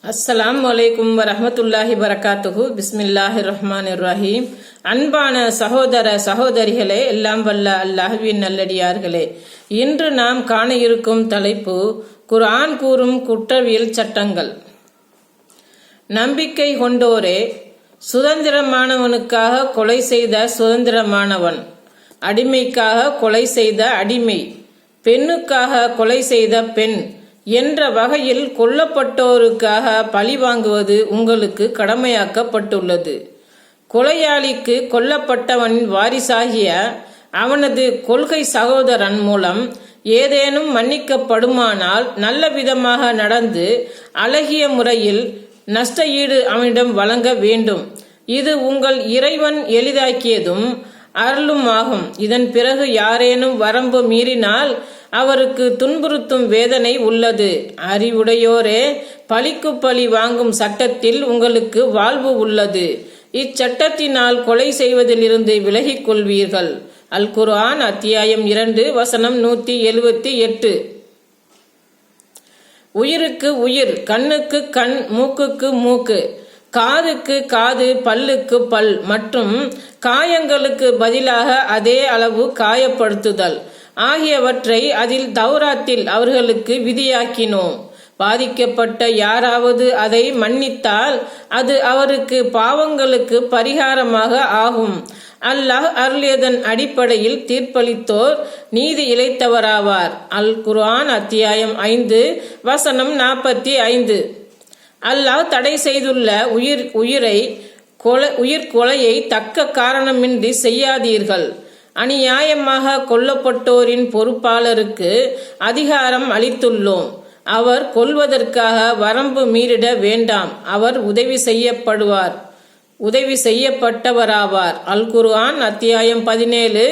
அஸ்ஸலாமு அலைக்கும் வரஹ்மத்துல்லாஹி வரகாத்துஹு. பிஸ்மில்லாஹிர் ரஹ்மானிர் ரஹீம். அன்பான சகோதர சகோதரிகளே, எல்லாம் வல்ல அல்லாஹ்வின் நல்லடியார்களே, இன்று நாம் காண இருக்கும் தலைப்பு குர்ஆன் கூறும் குற்றவியல் சட்டங்கள். நம்பிக்கை கொண்டோரே, சுதந்திரமானவனுக்காக கொலை செய்த சுதந்திரமானவன், அடிமைக்காக கொலை செய்த அடிமை, பெண்ணுக்காக கொலை செய்த பெண் என்ற வகையில் கொல்லப்பட்டோருக்காக பழி வாங்குவது உங்களுக்கு கடமையாக்கப்பட்டுள்ளது. கொலையாளிக்கு கொல்லப்பட்டவனின் வாரிசாகிய அவனது கொள்கை சகோதரன் மூலம் ஏதேனும் மன்னிக்கப்படுமானால் நல்ல விதமாக நடந்து அழகிய முறையில் நஷ்ட ஈடு அவனிடம் வழங்க வேண்டும். இது உங்கள் இறைவன் எளிதாக்கியதும் அருளுமாகும். இதன் பிறகு யாரேனும் வரம்பு மீறினால் அவருக்கு துன்புறுத்தும் வேதனை உள்ளது. அறிவுடையோரே, பழிக்கு பழி வாங்கும் சட்டத்தில் உங்களுக்கு வாழ்வு உள்ளது. இச்சட்டத்தினால் கொலை செய்வதிலிருந்து விலகிக் கொள்வீர்கள். அல் குர்ஆன் அத்தியாயம் 2 வசனம் 178. உயிருக்கு உயிர், கண்ணுக்கு கண், மூக்குக்கு மூக்கு, காதுக்கு காது, பல்லுக்கு பல் மற்றும் காயங்களுக்கு பதிலாக அதே அளவு காயப்படுத்துதல் ஆகியவற்றை அதில் தௌராத்தில் அவர்களுக்கு விதியாக்கினோம். பாதிக்கப்பட்ட யாராவது அதை மன்னித்தால் அது அவருக்கு பாவங்களுக்கு பரிகாரமாக ஆகும். அல்லாஹ் அருளியதன் அடிப்படையில் தீர்ப்பளித்தோர் நீதி இழைத்தவராவார். அல் குர்ஆன் அத்தியாயம் 5 வசனம் 45. அல்லாஹ் தடை செய்துள்ள உயிர் கொலையை தக்க காரணமின்றி செய்யாதீர்கள். அநியாயமாக கொல்லப்பட்டோரின் பொறுப்பாளருக்கு அதிகாரம் அளித்துள்ளோம். அவர் கொல்வதற்காக வரம்பு மீறிட வேண்டாம். அவர் உதவி செய்யப்பட்டவராவார். அல் குர்ஆன் அத்தியாயம் 17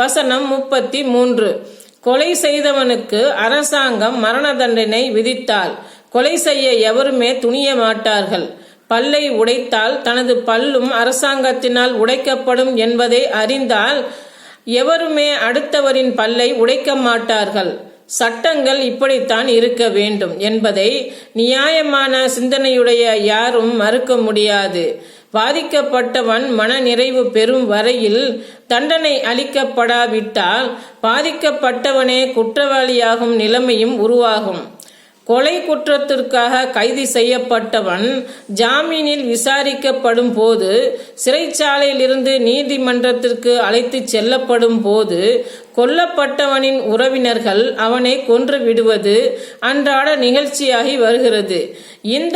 வசனம் 33. கொலை செய்தவனுக்கு அரசாங்கம் மரண தண்டனை விதித்தால் கொலை செய்ய எவருமே துணிய மாட்டார்கள். பல்லை உடைத்தால் தனது பல்லும் அரசாங்கத்தினால் உடைக்கப்படும் என்பதை அறிந்தால் எவருமே அடுத்தவரின் பல்லை உடைக்க மாட்டார்கள். சட்டங்கள் இப்படித்தான் இருக்க வேண்டும் என்பதை நியாயமான சிந்தனையுடைய யாரும் மறுக்க முடியாது. பாதிக்கப்பட்டவன் மன நிறைவு பெறும் வரையில் தண்டனை அளிக்கப்படாவிட்டால் பாதிக்கப்பட்டவனே குற்றவாளியாகும் நிலைமையும் உருவாகும். கொலை குற்றத்திற்காக கைது செய்யப்பட்டவன் ஜாமீனில் விசாரிக்கப்படும் போது, சிறைச்சாலையிலிருந்து நீதிமன்றத்திற்கு அழைத்து செல்லப்படும் போது கொல்லப்பட்டவனின் உறவினர்கள் அவனை கொன்று விடுவது அன்றாட நிகழ்ச்சியாகி வருகிறது. இந்த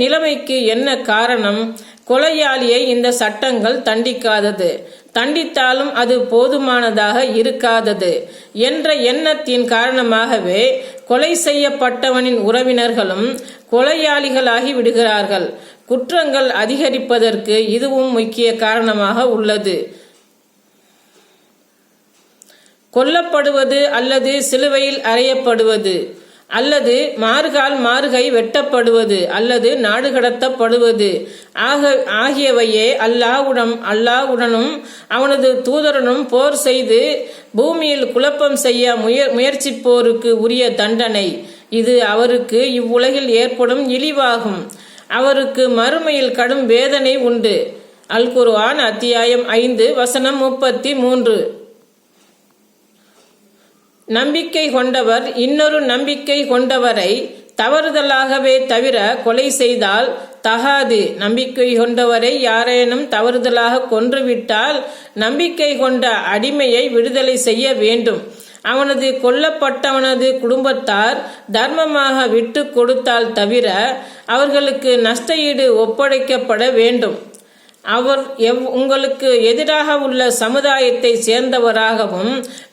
நிலைமைக்கு என்ன காரணம்? கொலையாளியை இந்த சட்டங்கள் தண்டிக்காதது, தண்டித்தாலும் அது போதுமானதாக இருக்காதது என்ற எண்ணத்தின் காரணமாகவே கொலை செய்யப்பட்டவனின் உறவினர்களும் கொலையாளிகளாகி விடுகிறார்கள். குற்றங்கள் அதிகரிப்பதற்கு இதுவும் முக்கிய காரணமாக உள்ளது. கொல்லப்படுவது அல்லது சிலுவையில் அறையப்படுவது அல்லது மாறுகை வெட்டப்படுவது அல்லது நாடு கடத்தப்படுவது ஆகியவையே அல்லாஹ்வுடனும் அவனது தூதரனும் போர் செய்து பூமியில் குழப்பம் செய்ய முயற்சிப்போருக்கு உரிய தண்டனை. இது அவருக்கு இவ்வுலகில் ஏற்படும் இழிவாகும். அவருக்கு மறுமையில் கடும் வேதனை உண்டு. அல் குர்ஆன் அத்தியாயம் 5 வசனம் 33. நம்பிக்கை கொண்டவர் இன்னொரு நம்பிக்கை கொண்டவரை தவறுதலாகவே தவிர கொலை செய்தால் தகாது. நம்பிக்கை கொண்டவரை யாரேனும் தவறுதலாக கொன்றுவிட்டால் நம்பிக்கை கொண்ட அடிமையை விடுதலை செய்ய வேண்டும். அவனது கொல்லப்பட்டவனது குடும்பத்தார் தர்மமாக விட்டு கொடுத்தால் தவிர அவர்களுக்கு நஷ்ட ஈடு ஒப்படைக்கப்பட வேண்டும். அவர் உங்களுக்கு எதிராக உள்ள சமுதாயத்தை சேர்ந்தவராகவும்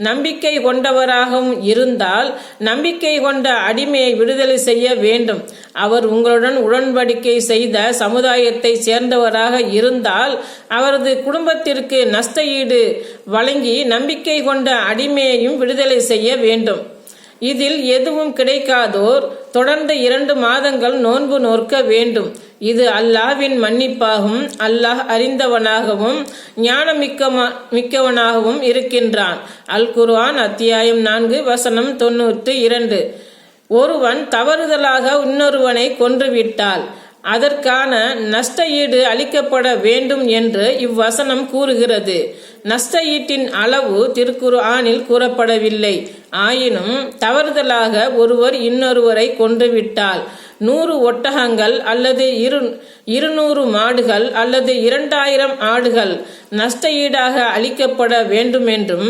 நம்பிக்கை கொண்டவராகவும் இருந்தால் நம்பிக்கை கொண்ட அடிமையை விடுதலை செய்ய வேண்டும். அவர் உங்களுடன் உடன்படிக்கை செய்த சமுதாயத்தை சேர்ந்தவராக இருந்தால் அவரது குடும்பத்திற்கு நஷ்ட ஈடு வழங்கி நம்பிக்கை கொண்ட அடிமையையும் விடுதலை செய்ய வேண்டும். இதில் எதுவும் கிடைக்காதோர் தொடர்ந்து 2 மாதங்கள் நோன்பு நோற்க வேண்டும். இது அல்லாஹ்வின் மன்னிப்பாகவும் அல்லாஹ் அறிந்தவனாகவும் ஞானமிக்கவனாகவும் இருக்கின்றான். அல் குர்ஆன் அத்தியாயம் 4 வசனம் 92. ஒருவன் தவறுதலாக இன்னொருவனை கொன்றுவிட்டால் அதற்கான நஷ்ட ஈடு அளிக்கப்பட வேண்டும் என்று இவ்வசனம் கூறுகிறது. நஷ்ட ஈட்டின் அளவு திருக்குர்ஆனில் கூறப்படவில்லை. ஆயினும் தவறுதலாக ஒருவர் இன்னொருவரை கொன்றுவிட்டால் 100 ஒட்டகங்கள் அல்லது 200 மாடுகள் அல்லது 2000 ஆடுகள் நஷ்ட ஈடாக அளிக்கப்பட வேண்டுமென்றும்,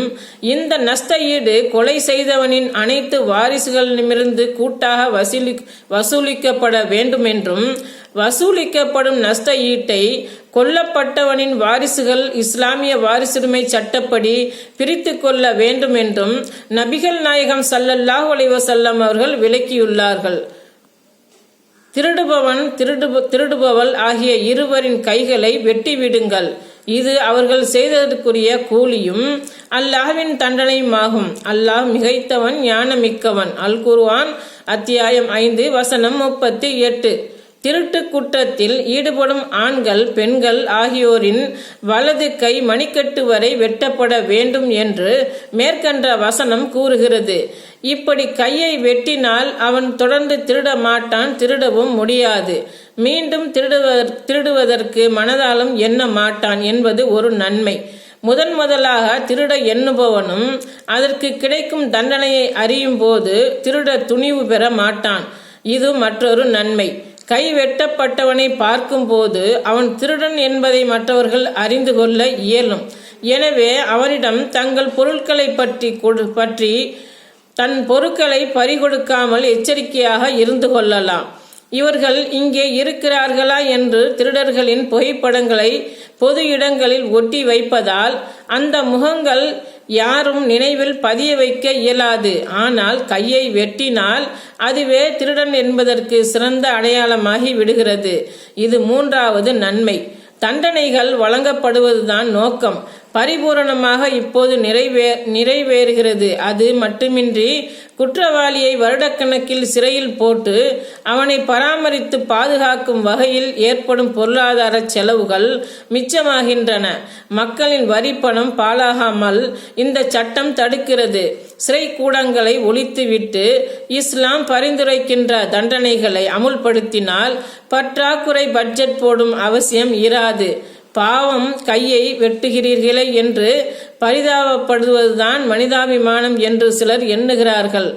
இந்த நஷ்ட ஈடு கொலை செய்தவனின் அனைத்து வாரிசுகளிடமிருந்து கூட்டாக வசூலிக்கப்பட வேண்டுமென்றும், வசூலிக்கப்படும் நஷ்ட ஈட்டை கொல்லப்பட்டவனின் வாரிசுகள் இஸ்லாமிய வாரிசுரிமை சட்டப்படி பிரித்து கொள்ள வேண்டும் என்றும் நபிகள் நாயகம் ஸல்லல்லாஹு அலைஹி வஸல்லம் அவர்கள் விளக்கியுள்ளார்கள். திருடுபவன் திருடுபவள் ஆகிய இருவரின் கைகளை வெட்டிவிடுங்கள். இது அவர்கள் செய்ததற்குரிய கூலியும் அல்லாஹ்வின் தண்டனையுமாகும். அல்லாஹ் மிகைத்தவன் ஞானமிக்கவன். அல் குர்ஆன் அத்தியாயம் 5 வசனம் 38. திருட்டு குற்றத்தில் ஈடுபடும் ஆண்கள் பெண்கள் ஆகியோரின் வலது கை மணிக்கட்டு வரை வெட்டப்பட வேண்டும் என்று மேற்கண்ட வசனம் கூறுகிறது. இப்படி கையை வெட்டினால் அவன் தொடர்ந்து திருட மாட்டான், திருடவும் முடியாது. மீண்டும் திருடுவதற்கு மனதாலும் எண்ண மாட்டான் என்பது ஒரு நன்மை. முதலாக திருட எண்ணுபவனும் அதற்கு கிடைக்கும் தண்டனையை அறியும் போது திருட துணிவு பெற மாட்டான். இது மற்றொரு நன்மை. கை வெட்டப்பட்டவனை பார்க்கும் போது அவன் திருடன் என்பதை மற்றவர்கள் அறிந்து கொள்ள இயலும். எனவே அவனிடம் தங்கள் பொருட்களை பற்றி தன் பொருட்களை பறிகொடுக்காமல் எச்சரிக்கையாக இருந்து கொள்ளலாம். இவர்கள் இங்கே இருக்கிறார்களா என்று திருடர்களின் புகைப்படங்களை பொது இடங்களில் ஒட்டி வைப்பதால் அந்த முகங்கள் யாரும் நினைவில் பதிய வைக்க இயலாது. ஆனால் கையை வெட்டினால் அதுவே திருடன் என்பதற்கு சிறந்த அடையாளமாகி விடுகிறது. இது 3வது நன்மை. தண்டனைகள் வழங்கப்படுவதுதான் நோக்கம் பரிபூரணமாக இப்போது நிறைவேறுகிறது. அது மட்டுமின்றி குற்றவாளியை வருடக்கணக்கில் சிறையில் போட்டு அவனை பராமரித்து பாதுகாக்கும் வகையில் ஏற்படும் பொருளாதார செலவுகள் மிச்சமாகின்றன. மக்களின் வரி பணம் பாழாகாமல் இந்த சட்டம் தடுக்கிறது. சிறை கூடங்களை ஒழித்துவிட்டு இஸ்லாம் பரிந்துரைக்கின்ற தண்டனைகளை அமுல்படுத்தினால் பற்றாக்குறை பட்ஜெட் போடும் அவசியம் இராது. பாவம், கையை வெட்டுகிறீர்களே என்று பரிதாபப்படுவதுதான் மனிதாபிமானம் என்று சிலர் எண்ணுகிறார்கள்.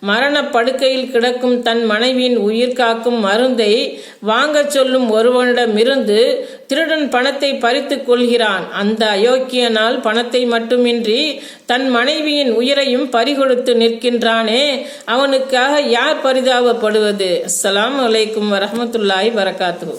மரண படுக்கையில் கிடக்கும் தன் மனைவியின் உயிர் காக்கும் மருந்தை வாங்க சொல்லும் ஒருவனிடமிருந்து திருடன் பணத்தை பறித்து கொள்கிறான். அந்த அயோக்கியனால் பணத்தை மட்டுமின்றி தன் மனைவியின் உயிரையும் பறிகொடுத்து நிற்கின்றானே, அவனுக்காக யார் பரிதாபப்படுவது? அஸ்ஸலாமு அலைக்கும் வரஹ்மத்துல்லாஹி வரகாத்துஹு.